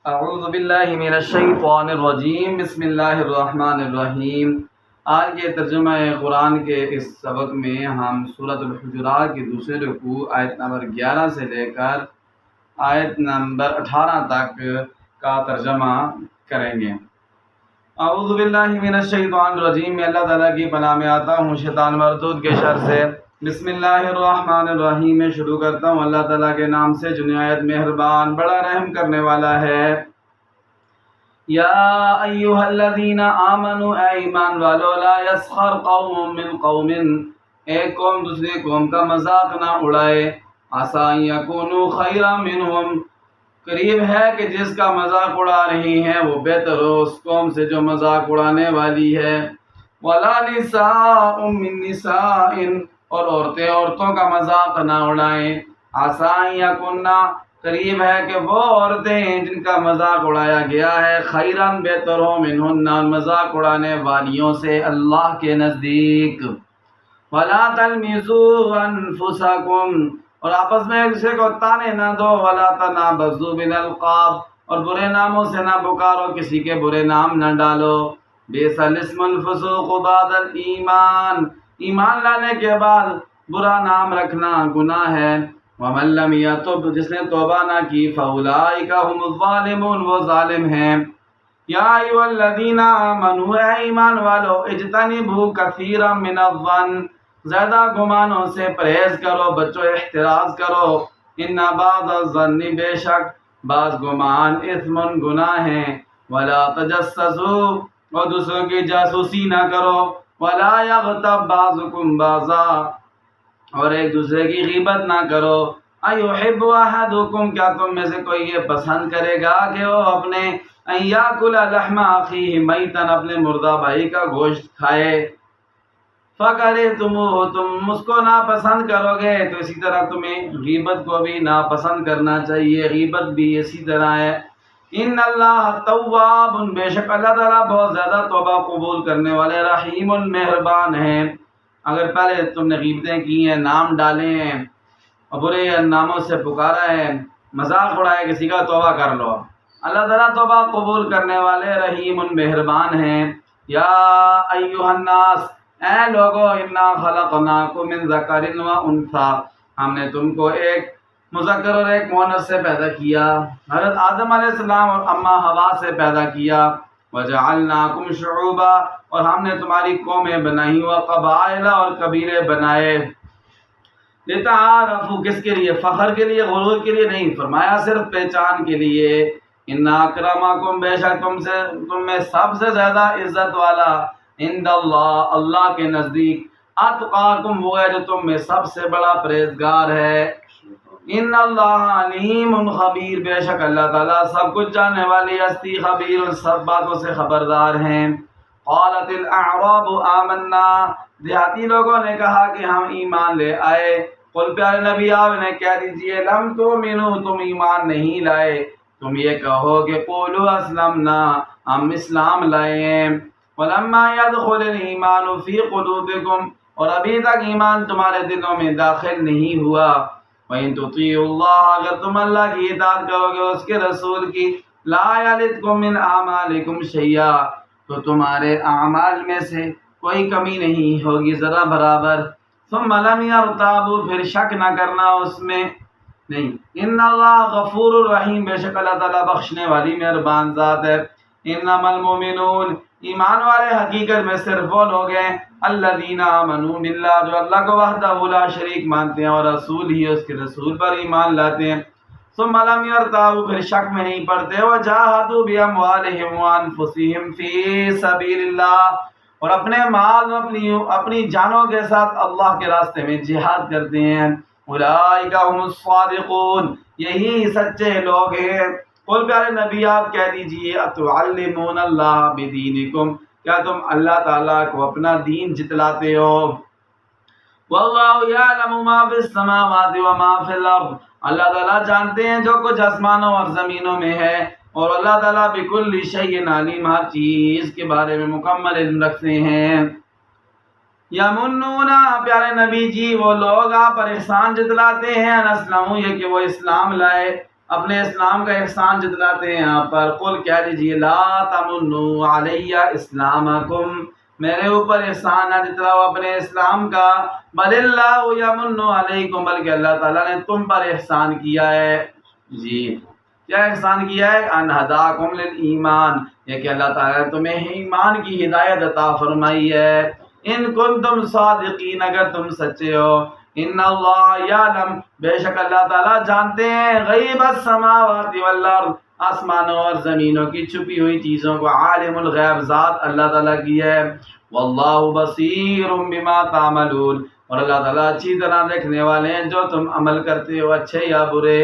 اعوذ باللہ من الشیطان الرجیم بسم اللہ الرحمن الرحیم۔ آج کے ترجمہ قرآن کے اس سبق میں ہم سورۃ الحجرات کی دوسرے رکوع آیت نمبر 11 سے لے کر آیت نمبر 18 تک کا ترجمہ کریں گے۔ اعوذ باللہ من الشیطان الرجیم، میں اللہ تعالیٰ کی پناہ میں آتا ہوں شیطان مردود کے شر سے۔ بسم اللہ الرحمن الرحیم، میں شروع کرتا ہوں اللہ تعالیٰ کے نام سے جو نہایت مہربان بڑا رحم کرنے والا ہے۔ یا ایھا الذین آمنوا، اے ایمان والو، لا یسخر قوم من قوم، ایک قوم دوسری قوم کا مذاق نہ اڑائے۔ عسیٰ ان یکونوا خیرا منہم، قریب ہے کہ جس کا مذاق اڑا رہی ہیں وہ بہتر ہو اس قوم سے جو مذاق اڑانے والی ہے۔ ولا نساء من نساء، اور عورتیں عورتوں کا مذاق نہ اڑائیں۔ عسیٰ ان یکن، قریب ہے کہ وہ عورتیں جن کا مذاق اڑایا گیا ہے خیرن، بہتر ہو منہن، مذاق اڑانے والیوں سے اللہ کے نزدیک۔ ولا تلمزوا انفسکم، اور آپس میں ایک دوسرے کو تانے نہ دو۔ ولا تنابزوا بالالقاب، اور برے ناموں سے نہ پکارو، کسی کے برے نام نہ ڈالو۔ بئس الاسم الفسوق بعد الایمان، ایمان لانے کے بعد برا نام رکھنا گناہ ہے۔ ومن لم یتب، جس نے توبہ نہ کی، فاولئک هم الظالمون، وہ ظالم ہیں۔ یا ایھا الذین آمنوا، اے ایمان والو، اجتنبوا کثیرا من الظن، زیادہ گمانوں سے پرہیز کرو، بچو احتراز کرو۔ ان بعض الظن، بے شک بعض گمان، اثم، گناہ ہیں۔ ولا تجسسوا، اور دوسروں کی جاسوسی نہ کرو۔ ولا یغتب بعضکم بعضا، اور ایک دوسرے کی غیبت نہ کرو۔ ایحب احدکم، کیا تم میں سے کوئی یہ پسند کرے گا کہ وہ اپنے ان یاکل لحم اخیہ میتا، اپنے مردہ بھائی کا گوشت کھائے۔ فکرہتموہ، تم اس کو ناپسند کرو گے تو اسی طرح تمہیں غیبت کو بھی ناپسند کرنا چاہیے، غیبت بھی اسی طرح ہے۔ ان اللہ تواب، بے شک اللہ تعالیٰ بہت زیادہ توبہ قبول کرنے والے، رحیم، مہربان ہیں۔ اگر پہلے تم نے غیبتیں کی ہیں، نام ڈالے ہیں اور برے ناموں سے پکارا ہے، مذاق اڑایا کسی کا، توبہ کر لو۔ اللہ تعالیٰ توبہ قبول کرنے والے، رحیم، مہربان ہیں۔ یا ایھا الناس، اے لوگو، انا خلقناکم من ذکر و انثی، ہم نے تم کو ایک مذکر اور ایک مؤنث سے پیدا کیا، حضرت آدم علیہ السلام اور اماں حوا سے پیدا کیا۔ وجعلناکم شعوبا، اور ہم نے تمہاری قومیں بنائی، وقبائل، اور قبیلے بنائے۔ لتعارفوا، کس کے لیے؟ فخر کے لیے، غرور کے لیے نہیں، فرمایا صرف پہچان کے لیے۔ ان اکرمکم، بے شک تم میں سب سے زیادہ عزت والا، عند اللہ، اللہ کے نزدیک، اتقاکم، وہ ہے جو تم میں سب سے بڑا پرہیزگار ہے۔ ان اللہ علیم خبیر، بے شک اللہ تعالیٰ سب کچھ جاننے والی ہستی، خبیر، ان سب باتوں سے خبردار ہیں۔ قالت الاعراب آمنا، دیہاتی لوگوں نے کہا کہ ہم ایمان لے آئے۔ قل، پیارے نبی آپ انہیں کہہ دیجئے، لم تؤمنوا، تم ایمان نہیں لائے، تم یہ کہو کہ قولوا اسلمنا، ہم اسلام لائے ہیں۔ ولما يدخل الایمان فی قلوبکم، اور ابھی تک ایمان تمہارے دلوں میں داخل نہیں ہوا۔ وَإِن تُطِيعُوا اللَّهَ، اگر تم اللہ کی اطاعت کرو گے، اس کے رسول کی، لَا يَلِدْكُم مِّنْ أَعْمَالِكُمْ شَيْئًا، تو تمہارے اعمال میں سے کوئی کمی نہیں ہوگی ذرا برابر۔ ثُمَّ لَمْ يَرْتَابُوا، پھر شک نہ کرنا اس میں نہیں۔ ان اللہ غفور الرحیم، بے شک اللہ تعالیٰ بخشنے والی مہربان ذات ہے۔ انما المؤمنون، ایمان والے حقیقت میں صرف وہ لوگ ہیں، الذین آمنوا باللہ، جو اللہ کو وحدہ لا شریک مانتے ہیں اور رسول ہی، اس کے رسول پر ایمان لاتے ہیں۔ ثم لم یرتابوا، پھر شک میں نہیں پڑتے، وجاہدوا باموالہم وانفسہم فی سبیل اللہ، اور اپنے مال اپنی جانوں کے ساتھ اللہ کے راستے میں جہاد کرتے ہیں۔ اولئک هم الصادقون، یہی سچے لوگ ہیں۔ قل، پیارے نبی آپ کہہ دیجئے، اتعلمون اللہ بدینکم، کیا تم اللہ تعالیٰ کو اپنا دین جتلاتے ہو؟ واللہ یعلم ما فی السماوات وما فی الارض، اللہ تعالیٰ جانتے ہیں جو کچھ آسمانوں اور زمینوں میں ہے، اور اللہ تعالیٰ بکل شیء علیم، ہر چیز کے بارے میں مکمل علم رکھتے ہیں۔ یمنون، پیارے نبی جی، وہ لوگ آپ پر احسان جتلاتے ہیں، اسلموا، یہ کہ وہ اسلام لائے۔ اپنے اسلام کا احسان جتلاتے ہیں یہاں پر، قل کہہ دیجیے لا تمنوا علی اسلامکم، میرے اوپر احسان نہ جتلاؤ اپنے اسلام کا، بل اللہ یمن علیکم، بلکہ اللہ تعالیٰ نے تم پر احسان کیا ہے۔ جی کیا احسان کیا ہے؟ ان ہداکم للایمان، یہ کہ اللہ تعالیٰ نے تمہیں ایمان کی ہدایت عطا فرمائی ہے۔ ان کنتم صادقین، اگر تم سچے ہو، ان اللہ یعلم، بے شک اللہ تعالیٰ جانتے ہیں، غیب السماوات والارض، آسمانوں اور زمینوں کی چھپی ہوئی چیزوں کو، عالم الغیب، ذات اللہ تعالیٰ کی ہے، واللہ بصیر بما تعملون، اور اللہ تعالیٰ اچھی طرح دیکھنے والے ہیں جو تم عمل کرتے ہو، اچھے یا برے۔